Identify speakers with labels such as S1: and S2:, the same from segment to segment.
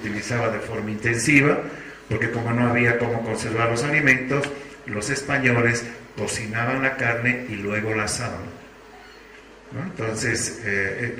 S1: utilizaba de forma intensiva, porque como no había cómo conservar los alimentos, los españoles cocinaban la carne y luego la asaban, ¿no? Entonces,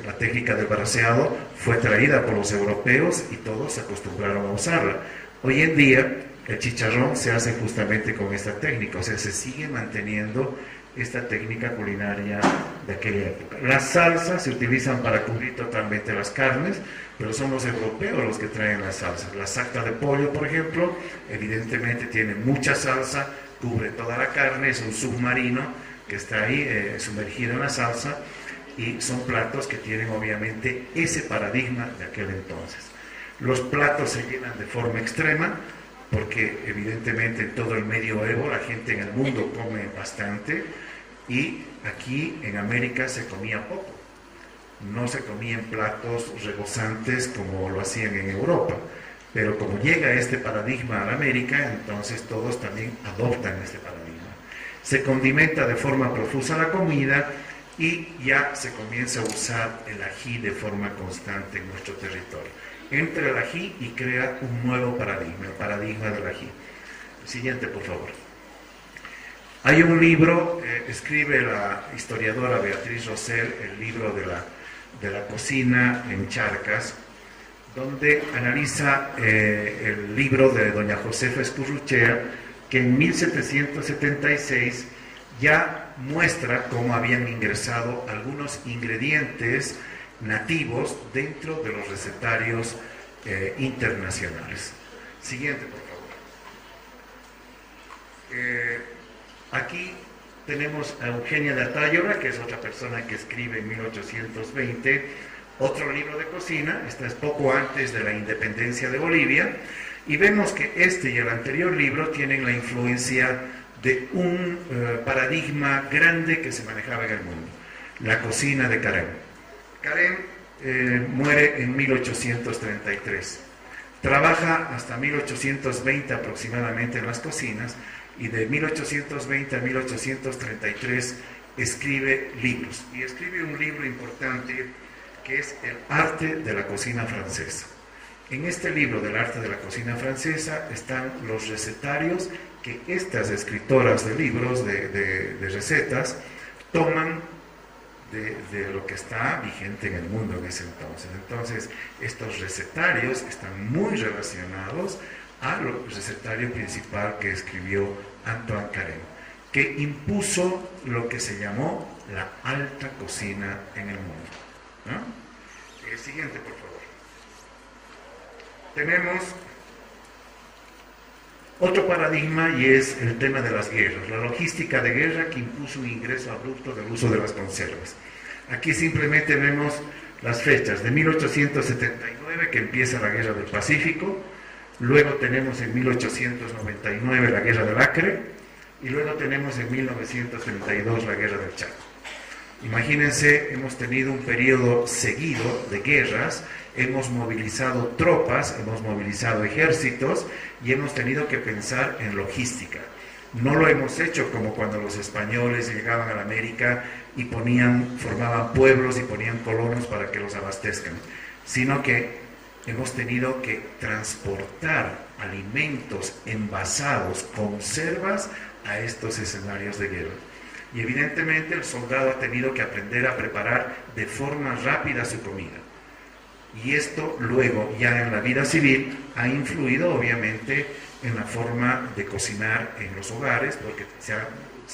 S1: la técnica del braseado fue traída por los europeos y todos se acostumbraron a usarla. Hoy en día, el chicharrón se hace justamente con esta técnica, o sea, se sigue manteniendo esta técnica culinaria de aquella época. Las salsas se utilizan para cubrir totalmente las carnes, pero son los europeos los que traen las salsas. La sacta de pollo, por ejemplo, evidentemente tiene mucha salsa, cubre toda la carne, es un submarino que está ahí sumergido en la salsa, y son platos que tienen obviamente ese paradigma de aquel entonces. Los platos se llenan de forma extrema, porque evidentemente en todo el medioevo la gente en el mundo come bastante, y aquí en América se comía poco. No se comían platos rebosantes como lo hacían en Europa, pero como llega este paradigma a la América, entonces todos también adoptan este paradigma. Se condimenta de forma profusa la comida y ya se comienza a usar el ají de forma constante en nuestro territorio. Entra el ají y crea un nuevo paradigma, el paradigma del ají. Siguiente, por favor. Hay un libro, escribe la historiadora Beatriz Rosell, el libro de la cocina en Charcas, donde analiza el libro de doña Josefa Escurruchea, que en 1776 ya muestra cómo habían ingresado algunos ingredientes nativos dentro de los recetarios internacionales. Siguiente, por favor. Aquí tenemos a Eugenia de Atayora, que es otra persona que escribe en 1820 otro libro de cocina. Esta es poco antes de la independencia de Bolivia, y vemos que este y el anterior libro tienen la influencia de un paradigma grande que se manejaba en el mundo, la cocina de Carême. Carême muere en 1833, trabaja hasta 1820 aproximadamente en las cocinas, y de 1820 a 1833 escribe libros, y escribe un libro importante que es El arte de la cocina francesa. En este libro del arte de la cocina francesa están los recetarios que estas escritoras de libros, de recetas, toman de lo que está vigente en el mundo en ese entonces. Entonces, estos recetarios están muy relacionados al recetario principal que escribió Antoine Carême, que impuso lo que se llamó la alta cocina en el mundo, ¿no? El siguiente, por favor. Tenemos otro paradigma, y es el tema de las guerras, la logística de guerra que impuso un ingreso abrupto del uso de las conservas. Aquí simplemente vemos las fechas de 1879, que empieza la guerra del Pacífico, luego tenemos en 1899 la guerra del Acre, y luego tenemos en 1932 la guerra del Chaco. Imagínense, hemos tenido un periodo seguido de guerras, hemos movilizado tropas, hemos movilizado ejércitos, y hemos tenido que pensar en logística. No lo hemos hecho como cuando los españoles llegaban a la América y formaban pueblos y ponían colonos para que los abastezcan, sino que hemos tenido que transportar alimentos envasados, conservas, a estos escenarios de guerra. Y evidentemente el soldado ha tenido que aprender a preparar de forma rápida su comida. Y esto luego, ya en la vida civil, ha influido obviamente en la forma de cocinar en los hogares, porque se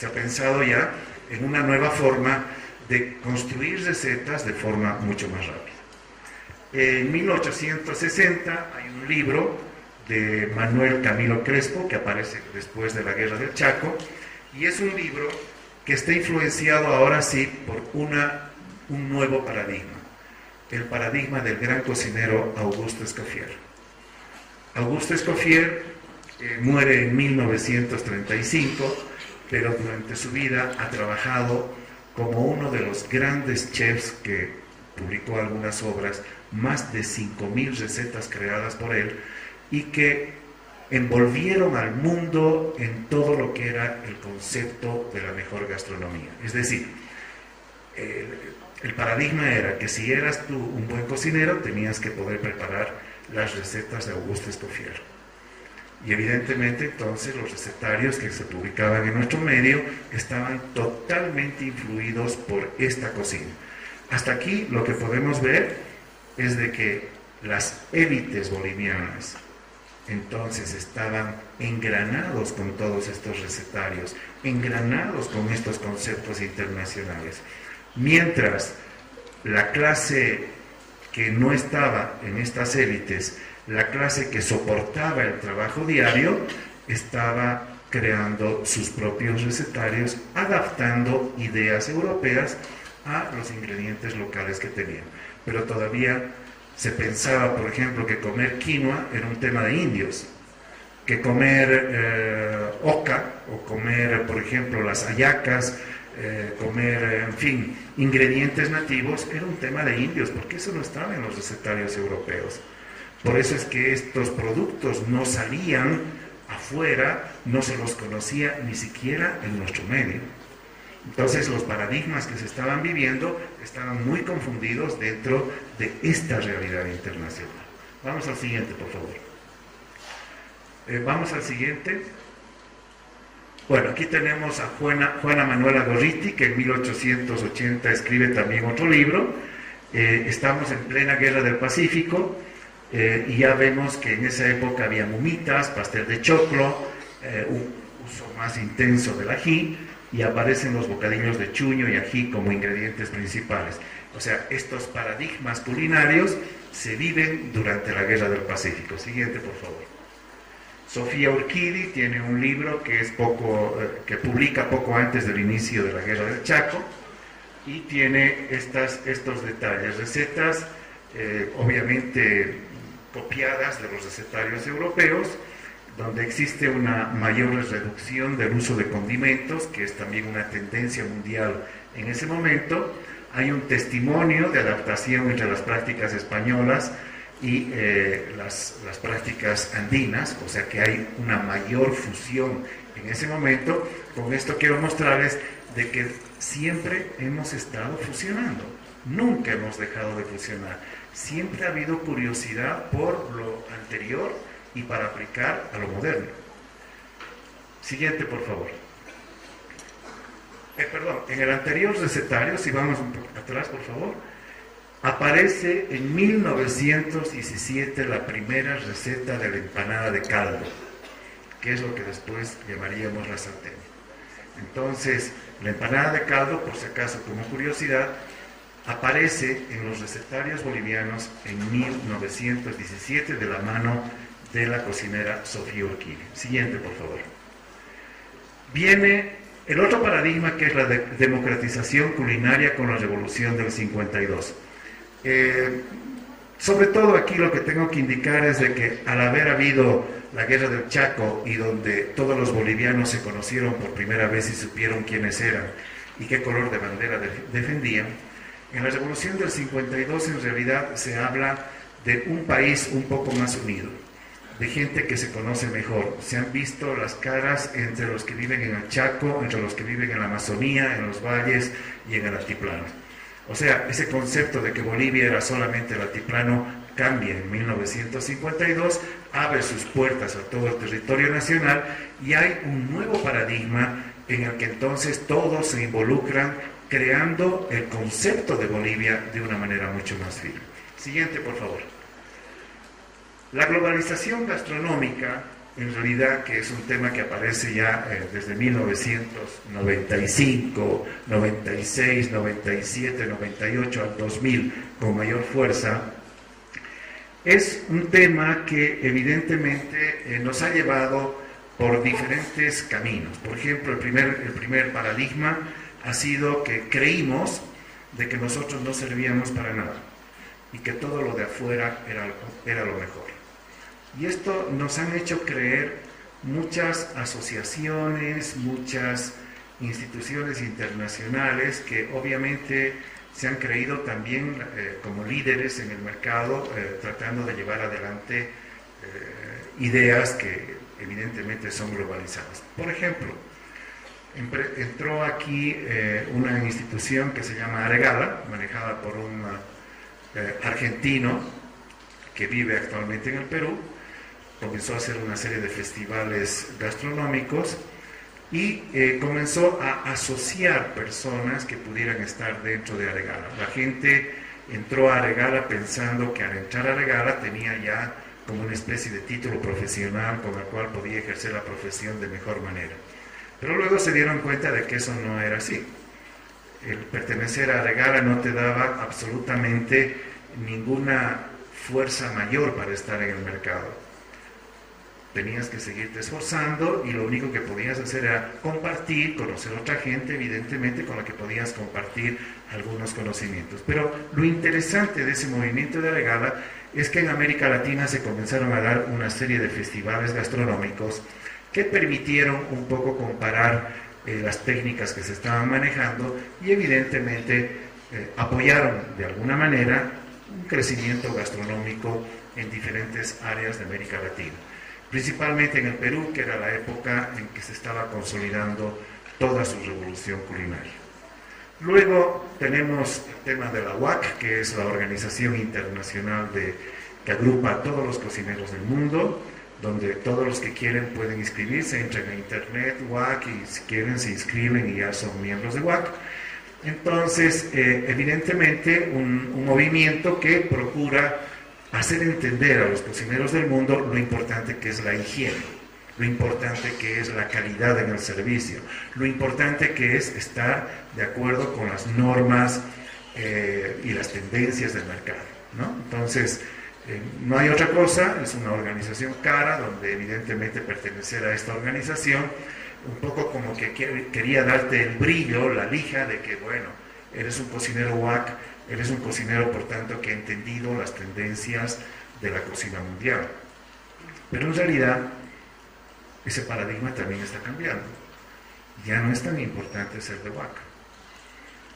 S1: ha pensado ya en una nueva forma de construir recetas de forma mucho más rápida. En 1860 hay un libro de Manuel Camilo Crespo, que aparece después de la Guerra del Chaco, y es un libro que está influenciado ahora sí por un nuevo paradigma, el paradigma del gran cocinero Auguste Escoffier. Auguste Escoffier muere en 1935, pero durante su vida ha trabajado como uno de los grandes chefs que publicó algunas obras, más de 5.000 recetas creadas por él, y que envolvieron al mundo en todo lo que era el concepto de la mejor gastronomía. Es decir, el paradigma era que si eras tú un buen cocinero, tenías que poder preparar las recetas de Auguste Escoffier. Y evidentemente entonces los recetarios que se publicaban en nuestro medio estaban totalmente influidos por esta cocina. Hasta aquí lo que podemos ver es de que las élites bolivianas entonces estaban engranados con todos estos recetarios, engranados con estos conceptos internacionales, mientras la clase que no estaba en estas élites, la clase que soportaba el trabajo diario, estaba creando sus propios recetarios, adaptando ideas europeas a los ingredientes locales que tenían. Pero todavía se pensaba, por ejemplo, que comer quinoa era un tema de indios, que comer oca o comer, por ejemplo, las hallacas, comer, en fin, ingredientes nativos era un tema de indios, porque eso no estaba en los recetarios europeos. Por eso es que estos productos no salían afuera, no se los conocía ni siquiera en nuestro medio. Entonces los paradigmas que se estaban viviendo estaban muy confundidos dentro de esta realidad internacional. Vamos al siguiente, por favor. Vamos al siguiente. Bueno, aquí tenemos a Juana Manuela Gorriti, que en 1880 escribe también otro libro. Estamos en plena Guerra del Pacífico y ya vemos que en esa época había mumitas, pastel de choclo, un uso más intenso del ají, y aparecen los bocadillos de chuño y ají como ingredientes principales. O sea, estos paradigmas culinarios se viven durante la Guerra del Pacífico. Siguiente, por favor. Sofía Urquidi tiene un libro que publica poco antes del inicio de la Guerra del Chaco y tiene estos detalles, recetas obviamente copiadas de los recetarios europeos, donde existe una mayor reducción del uso de condimentos, que es también una tendencia mundial en ese momento. Hay un testimonio de adaptación entre las prácticas españolas y las prácticas andinas, o sea que hay una mayor fusión en ese momento. Con esto quiero mostrarles de que siempre hemos estado fusionando, nunca hemos dejado de fusionar, siempre ha habido curiosidad por lo anterior y para aplicar a lo moderno. Siguiente, por favor. Perdón, en el anterior recetario, si vamos un poco atrás, por favor, aparece en 1917 la primera receta de la empanada de caldo, que es lo que después llamaríamos la salteña. Entonces, la empanada de caldo, por si acaso, como curiosidad, aparece en los recetarios bolivianos en 1917 de la mano de la cocinera Sofía Urquidi. Siguiente, por favor. Viene el otro paradigma, que es la democratización culinaria con la revolución del 52. Sobre todo aquí lo que tengo que indicar es de que al haber habido la Guerra del Chaco y donde todos los bolivianos se conocieron por primera vez y supieron quiénes eran y qué color de bandera defendían, en la revolución del 52 en realidad se habla de un país un poco más unido, de gente que se conoce mejor. Se han visto las caras entre los que viven en el Chaco, entre los que viven en la Amazonía, en los valles y en el altiplano. O sea, ese concepto de que Bolivia era solamente el altiplano cambia en 1952, abre sus puertas a todo el territorio nacional y hay un nuevo paradigma en el que entonces todos se involucran creando el concepto de Bolivia de una manera mucho más firme. Siguiente, por favor. La globalización gastronómica, en realidad, que es un tema que aparece ya desde 1995, 96, 97, 98 al 2000 con mayor fuerza, es un tema que evidentemente nos ha llevado por diferentes caminos. Por ejemplo, el primer paradigma ha sido que creímos de que nosotros no servíamos para nada y que todo lo de afuera era lo mejor. Y esto nos han hecho creer muchas asociaciones, muchas instituciones internacionales que obviamente se han creído también como líderes en el mercado, tratando de llevar adelante ideas que evidentemente son globalizadas. Por ejemplo, entró aquí una institución que se llama Aregala, manejada por un argentino, que vive actualmente en el Perú, comenzó a hacer una serie de festivales gastronómicos y comenzó a asociar personas que pudieran estar dentro de Aregala. La gente entró a Aregala pensando que al entrar a Aregala tenía ya como una especie de título profesional con el cual podía ejercer la profesión de mejor manera. Pero luego se dieron cuenta de que eso no era así. El pertenecer a Aregala no te daba absolutamente ninguna fuerza mayor para estar en el mercado. Tenías que seguirte esforzando y lo único que podías hacer era compartir, conocer a otra gente, evidentemente, con la que podías compartir algunos conocimientos. Pero lo interesante de ese movimiento de Aregala es que en América Latina se comenzaron a dar una serie de festivales gastronómicos que permitieron un poco comparar las técnicas que se estaban manejando y evidentemente apoyaron de alguna manera un crecimiento gastronómico en diferentes áreas de América Latina. Principalmente en el Perú, que era la época en que se estaba consolidando toda su revolución culinaria. Luego tenemos el tema de la UAC, que es la organización internacional que agrupa a todos los cocineros del mundo, donde todos los que quieren pueden inscribirse, entran a internet, UAC, y si quieren se inscriben y ya son miembros de UAC. Entonces, evidentemente, un movimiento que procura hacer entender a los cocineros del mundo lo importante que es la higiene, lo importante que es la calidad en el servicio, lo importante que es estar de acuerdo con las normas y las tendencias del mercado, ¿no? Entonces, no hay otra cosa, es una organización cara, donde evidentemente pertenecer a esta organización, un poco como que quería darte el brillo, la lija de que, bueno, eres un cocinero UAC, eres un cocinero, por tanto, que ha entendido las tendencias de la cocina mundial. Pero en realidad, ese paradigma también está cambiando. Ya no es tan importante ser de UAC.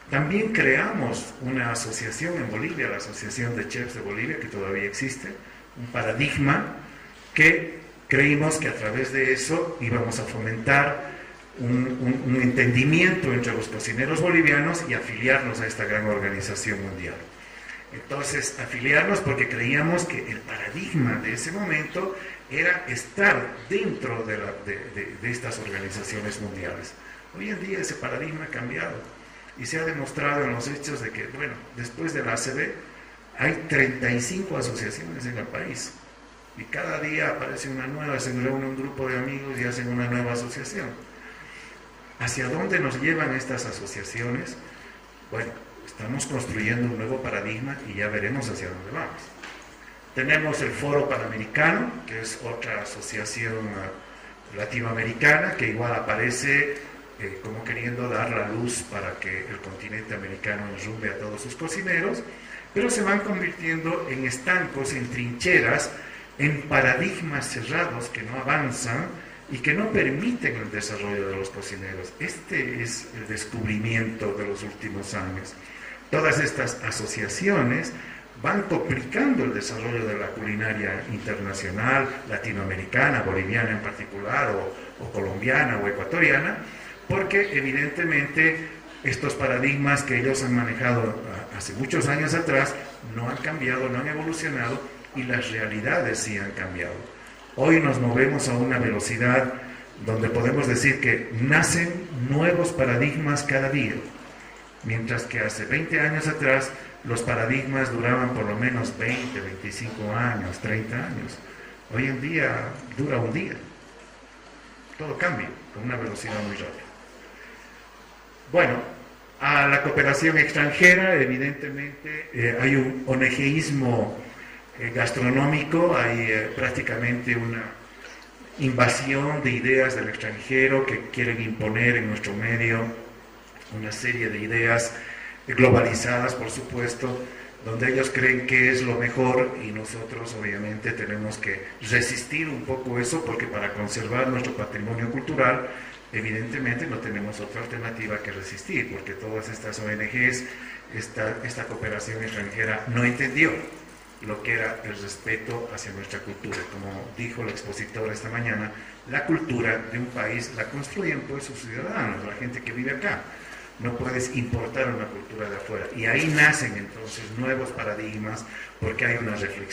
S1: También creamos una asociación en Bolivia, la Asociación de Chefs de Bolivia, que todavía existe, un paradigma que creímos que a través de eso íbamos a fomentar un entendimiento entre los cocineros bolivianos y afiliarnos a esta gran organización mundial. Entonces, afiliarnos porque creíamos que el paradigma de ese momento era estar dentro de estas organizaciones mundiales. Hoy en día ese paradigma ha cambiado y se ha demostrado en los hechos de que, bueno, después de la ACB hay 35 asociaciones en el país y cada día aparece una nueva, se reúne un grupo de amigos y hacen una nueva asociación. ¿Hacia dónde nos llevan estas asociaciones? Bueno, estamos construyendo un nuevo paradigma y ya veremos hacia dónde vamos. Tenemos el Foro Panamericano, que es otra asociación latinoamericana, que igual aparece como queriendo dar la luz para que el continente americano enrumbe a todos sus cocineros, pero se van convirtiendo en estancos, en trincheras, en paradigmas cerrados que no avanzan y que no permiten el desarrollo de los cocineros. Este es el descubrimiento de los últimos años. Todas estas asociaciones van complicando el desarrollo de la culinaria internacional, latinoamericana, boliviana en particular, o colombiana o ecuatoriana, porque evidentemente estos paradigmas que ellos han manejado hace muchos años atrás no han cambiado, no han evolucionado y las realidades sí han cambiado. Hoy nos movemos a una velocidad donde podemos decir que nacen nuevos paradigmas cada día, mientras que hace 20 años atrás los paradigmas duraban por lo menos 20, 25 años, 30 años. Hoy en día dura un día. Todo cambia con una velocidad muy rápida. Bueno, a la cooperación extranjera, evidentemente, hay un ONGismo gastronómico, hay prácticamente una invasión de ideas del extranjero que quieren imponer en nuestro medio una serie de ideas globalizadas, por supuesto, donde ellos creen que es lo mejor y nosotros obviamente tenemos que resistir un poco eso, porque para conservar nuestro patrimonio cultural evidentemente no tenemos otra alternativa que resistir, porque todas estas ONGs, esta cooperación extranjera no entendió lo que era el respeto hacia nuestra cultura. Como dijo el expositor esta mañana, la cultura de un país la construyen pues sus ciudadanos, la gente que vive acá. No puedes importar una cultura de afuera. Y ahí nacen entonces nuevos paradigmas, porque hay una reflexión